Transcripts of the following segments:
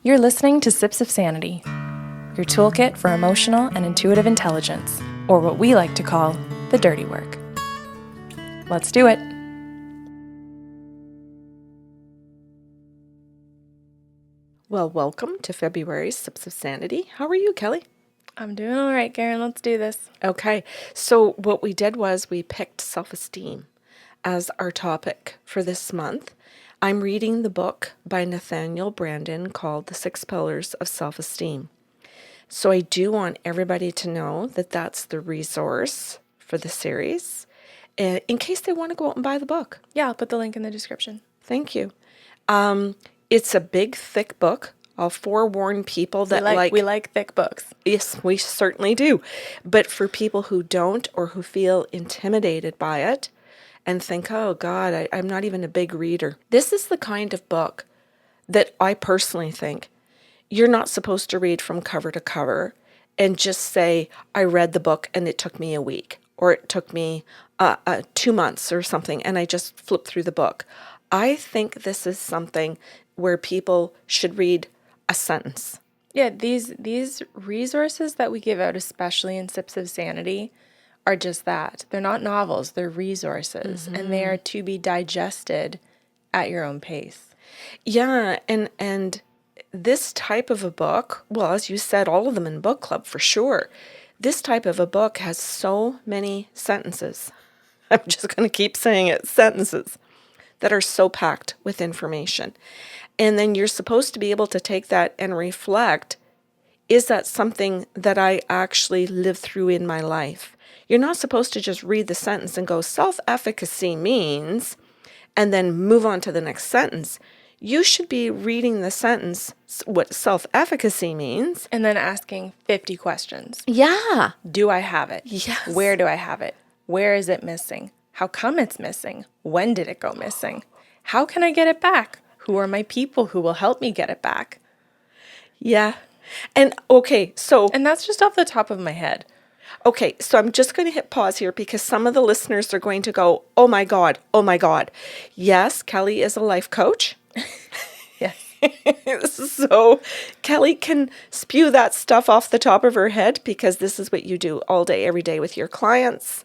You're listening to Sips of Sanity, your toolkit for emotional and intuitive intelligence, or what we like to call the dirty work. Let's do it. Well, welcome to February's Sips of Sanity. How are you, Kelly? I'm doing all right, Karen. Let's do this. Okay, so what we did was we picked self-esteem as our topic for this month. I'm reading the book by Nathaniel Branden called The Six Pillars of Self-Esteem. So I do want everybody to know that that's the resource for the series, in case they want to go out and buy the book. Yeah, I'll put the link in the description. Thank you. It's a big, thick book. I'll forewarn people that We like thick books. Yes, we certainly do. But for people who don't or who feel intimidated by it and think, oh God, I'm not even a big reader. This is the kind of book that I personally think you're not supposed to read from cover to cover and just say, I read the book and it took me a week or it took me 2 months or something and I just flipped through the book. I think this is something where people should read a sentence. Yeah, these resources that we give out, especially in Sips of Sanity, are just that. They're not novels, they're resources, and they are to be digested at your own pace. Yeah, and this type of a book, well, as you said, all of them in book club for sure. This type of a book has so many sentences. I'm just going to keep saying it, sentences that are so packed with information. And then you're supposed to be able to take that and reflect, is that something that I actually live through in my life? You're not supposed to just read the sentence and go, self-efficacy means, and then move on to the next sentence. You should be reading the sentence, what self-efficacy means. And then asking 50 questions. Yeah. Do I have it? Yes. Where do I have it? Where is it missing? How come it's missing? When did it go missing? How can I get it back? Who are my people who will help me get it back? Yeah. And okay, so... And that's just off the top of my head. Okay, so I'm just going to hit pause here because some of the listeners are going to go, oh my God, oh my God. Yes, Kelly is a life coach. Yes. So Kelly can spew that stuff off the top of her head because this is what you do all day, every day with your clients,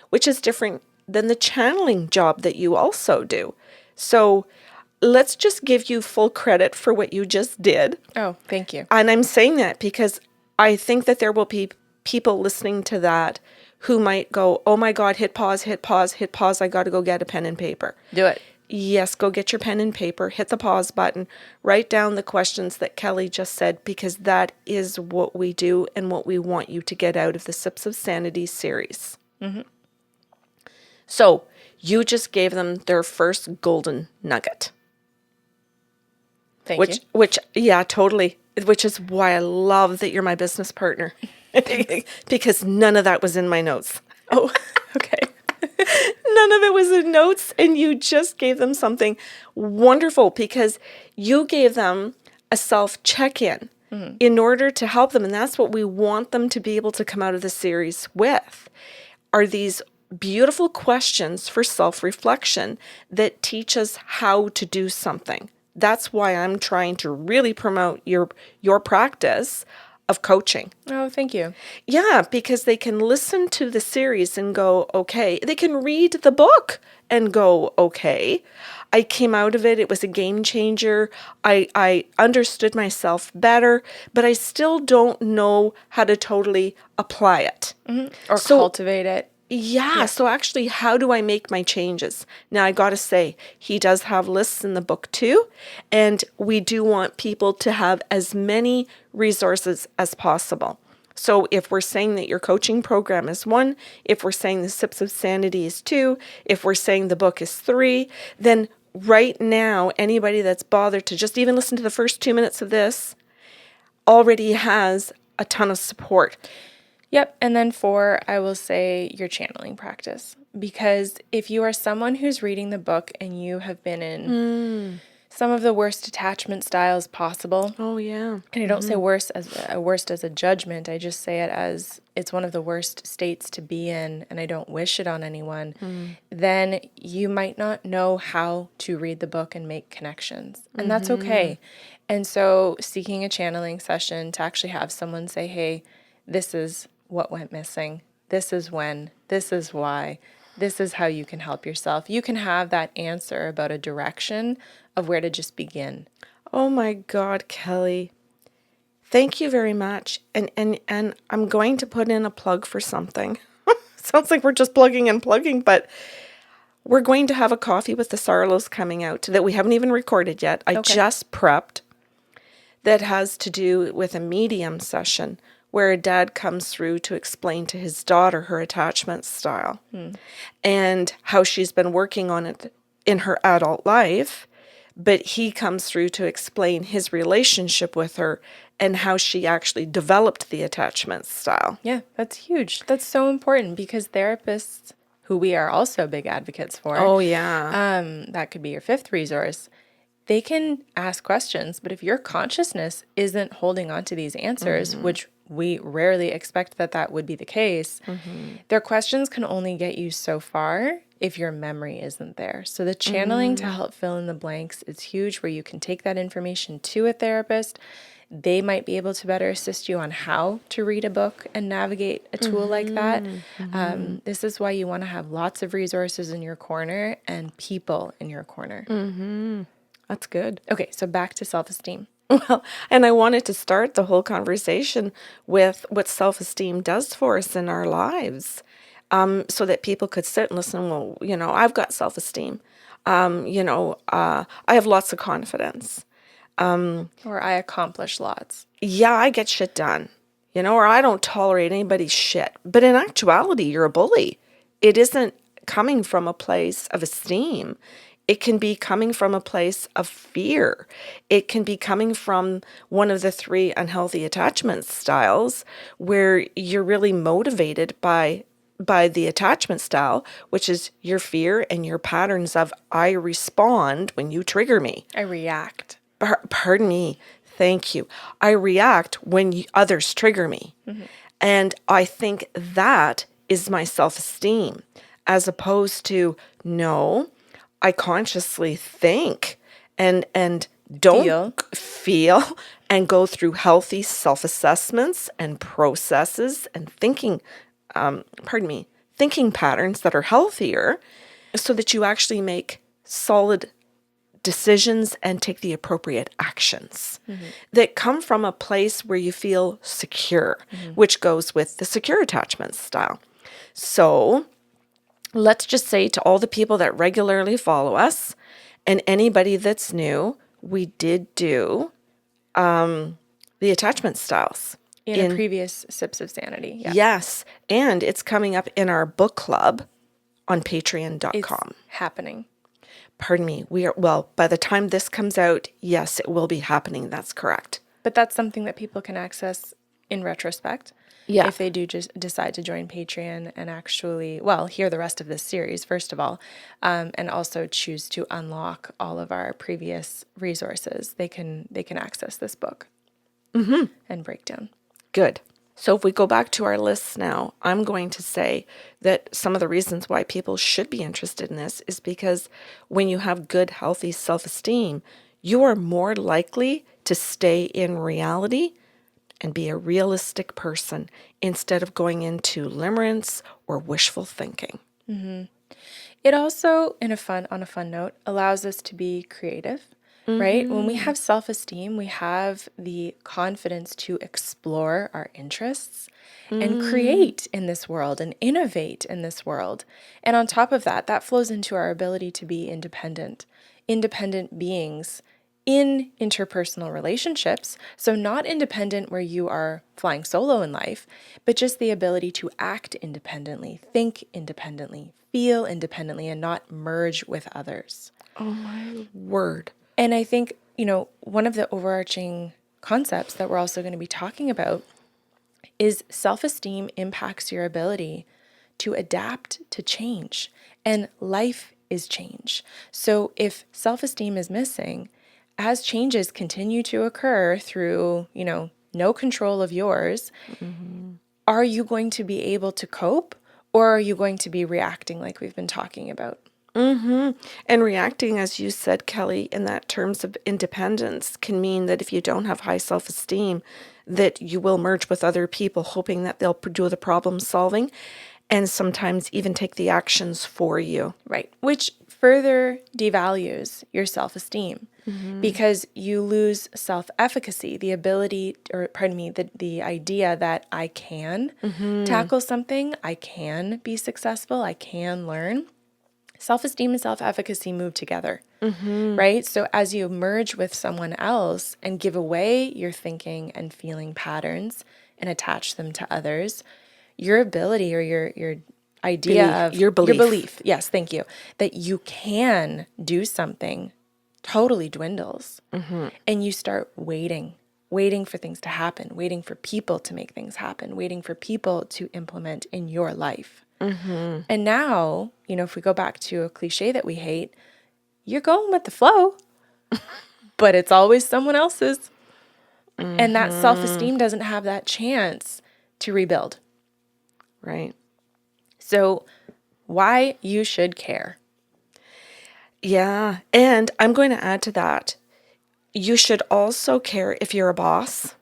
which is different than the channeling job that you also do. So let's just give you full credit for what you just did. Oh, thank you. And I'm saying that because I think that there will be people listening to that who might go, oh my God, hit pause, hit pause, hit pause. I got to go get a pen and paper. Do it. Yes, go get your pen and paper, hit the pause button, write down the questions that Kelly just said, because that is what we do and what we want you to get out of the Sips of Sanity series. Mm-hmm. So you just gave them their first golden nugget. Thank you. Which, yeah, totally. Which is why I love that you're my business partner. Because none of that was in my notes. Oh, okay. None of it was in notes, and you just gave them something wonderful because you gave them a self-check-in in order to help them, and that's what we want them to be able to come out of the series with, are these beautiful questions for self-reflection that teach us how to do something. That's why I'm trying to really promote your practice of coaching. Oh, thank you. Yeah, because they can listen to the series and go, okay. They can read the book and go, okay. I came out of it. It was a game changer. I understood myself better, but I still don't know how to totally apply it. Mm-hmm. Or cultivate it. Yeah, so actually, how do I make my changes? Now, I got to say, he does have lists in the book too, and we do want people to have as many resources as possible. So if we're saying that your coaching program is 1, if we're saying the Sips of Sanity is 2, if we're saying the book is 3, then right now, anybody that's bothered to just even listen to the first 2 minutes of this already has a ton of support. Yep. And then 4, I will say your channeling practice. Because if you are someone who's reading the book and you have been in some of the worst attachment styles possible. Oh, yeah. And I don't say worst as a judgment. I just say it as it's one of the worst states to be in, and I don't wish it on anyone. Then you might not know how to read the book and make connections, and that's okay. And so seeking a channeling session to actually have someone say, hey, this is what went missing. This is when, this is why, this is how you can help yourself. You can have that answer about a direction of where to just begin. Oh my God, Kelly. Thank you very much. And I'm going to put in a plug for something. Sounds like we're just plugging and plugging, but we're going to have a coffee with the Sarlos coming out that we haven't even recorded yet. I just prepped. That has to do with a medium session where a dad comes through to explain to his daughter her attachment style and how she's been working on it in her adult life. But he comes through to explain his relationship with her and how she actually developed the attachment style. Yeah, that's huge. That's so important because therapists, who we are also big advocates for, Oh, yeah. that could be your fifth resource. They can ask questions, but if your consciousness isn't holding on to these answers, which we rarely expect that would be the case, their questions can only get you so far if your memory isn't there. So the channeling to help fill in the blanks is huge, where you can take that information to a therapist. They might be able to better assist you on how to read a book and navigate a tool like that. This is why you want to have lots of resources in your corner and people in your corner. That's good. Okay, so back to self-esteem. Well, and I wanted to start the whole conversation with what self-esteem does for us in our lives, so that people could sit and listen. Well, I've got self-esteem. I have lots of confidence. Or I accomplish lots. Yeah, I get shit done, or I don't tolerate anybody's shit. But in actuality, you're a bully. It isn't coming from a place of esteem. It can be coming from a place of fear. It can be coming from one of the three unhealthy attachment styles where you're really motivated by the attachment style, which is your fear and your patterns of I respond when you trigger me. I react. Pardon me. Thank you. I react when others trigger me. And I think that is my self-esteem, as opposed to, no, I consciously think and don't feel and go through healthy self-assessments and processes and thinking patterns that are healthier, so that you actually make solid decisions and take the appropriate actions that come from a place where you feel secure, which goes with the secure attachment style. So let's just say to all the people that regularly follow us and anybody that's new, we did do the attachment styles. In a previous Sips of Sanity. Yeah. Yes. And it's coming up in our book club on patreon.com. It's happening. Pardon me. By the time this comes out, yes, it will be happening. That's correct. But that's something that people can access in retrospect. Yeah. If they do just decide to join Patreon and actually, hear the rest of this series, first of all, and also choose to unlock all of our previous resources, they can access this book and breakdown. Good. So if we go back to our lists now, I'm going to say that some of the reasons why people should be interested in this is because when you have good, healthy self-esteem, you are more likely to stay in reality and be a realistic person instead of going into limerence or wishful thinking. It also, on a fun note, allows us to be creative. Right? When we have self-esteem, we have the confidence to explore our interests and create in this world and innovate in this world. And on top of that, that flows into our ability to be independent beings in interpersonal relationships. So not independent where you are flying solo in life, but just the ability to act independently, think independently, feel independently, and not merge with others. Oh my word. And I think, one of the overarching concepts that we're also going to be talking about is self-esteem impacts your ability to adapt to change. And life is change. So if self-esteem is missing, as changes continue to occur through, no control of yours, are you going to be able to cope, or are you going to be reacting like we've been talking about? And reacting, as you said, Kelly, in that terms of independence can mean that if you don't have high self-esteem, that you will merge with other people, hoping that they'll do the problem solving and sometimes even take the actions for you. Right. Which further devalues your self-esteem because you lose self-efficacy, the ability, or pardon me, the idea that I can tackle something, I can be successful, I can learn. Self-esteem and self-efficacy move together, right? So as you merge with someone else and give away your thinking and feeling patterns and attach them to others, your ability, or your idea of your belief. Yes, thank you, that you can do something totally dwindles. And you start waiting for things to happen, waiting for people to make things happen, waiting for people to implement in your life. And now, if we go back to a cliche that we hate, you're going with the flow, but it's always someone else's. And that self-esteem doesn't have that chance to rebuild. Right. So why you should care. Yeah. And I'm going to add to that. You should also care if you're a boss,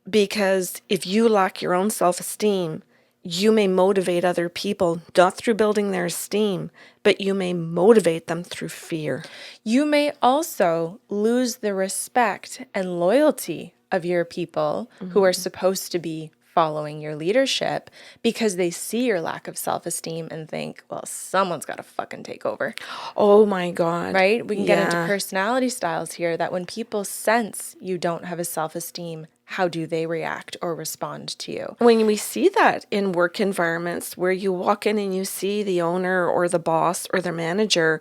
because if you lack your own self-esteem, you may motivate other people, not through building their esteem, but you may motivate them through fear. You may also lose the respect and loyalty of your people who are supposed to be following your leadership because they see your lack of self-esteem and think, well, someone's got to fucking take over. Oh my God. Right? We can get into personality styles here, that when people sense you don't have a self-esteem, how do they react or respond to you? When we see that in work environments where you walk in and you see the owner or the boss or the manager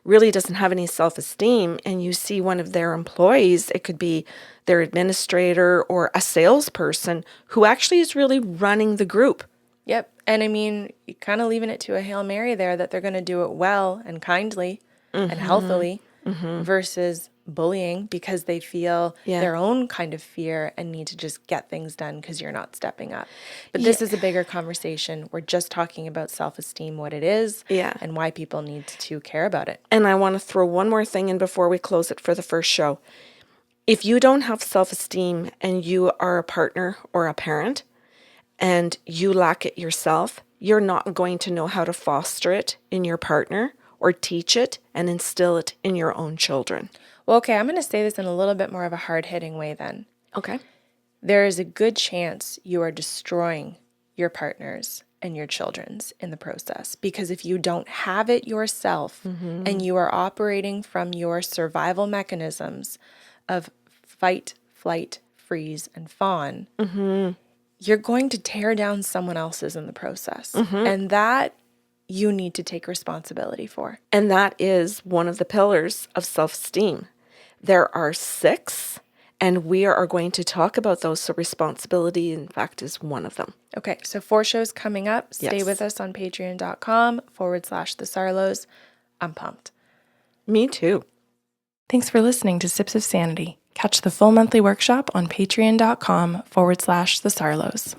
really doesn't have any self-esteem, and you see one of their employees, it could be their administrator or a salesperson who actually is really running the group. Yep. And I mean, you're kind of leaving it to a Hail Mary there that they're going to do it well and kindly and healthily versus bullying because they feel their own kind of fear and need to just get things done because you're not stepping up. But this is a bigger conversation. We're just talking about self-esteem, what it is, and why people need to care about it. And I want to throw one more thing in before we close it for the first show. If you don't have self-esteem and you are a partner or a parent and you lack it yourself, you're not going to know how to foster it in your partner or teach it and instill it in your own children. Well, okay, I'm going to say this in a little bit more of a hard-hitting way then. Okay. There is a good chance you are destroying your partners and your children's in the process, because if you don't have it yourself and you are operating from your survival mechanisms of fight, flight, freeze, and fawn, you're going to tear down someone else's in the process. And that you need to take responsibility for. And that is one of the pillars of self-esteem. There are 6, and we are going to talk about those. So responsibility, in fact, is one of them. Okay, so 4 shows coming up. Stay with us on patreon.com/thesarlos. I'm pumped. Me too. Thanks for listening to Sips of Sanity. Catch the full monthly workshop on patreon.com/thesarlos.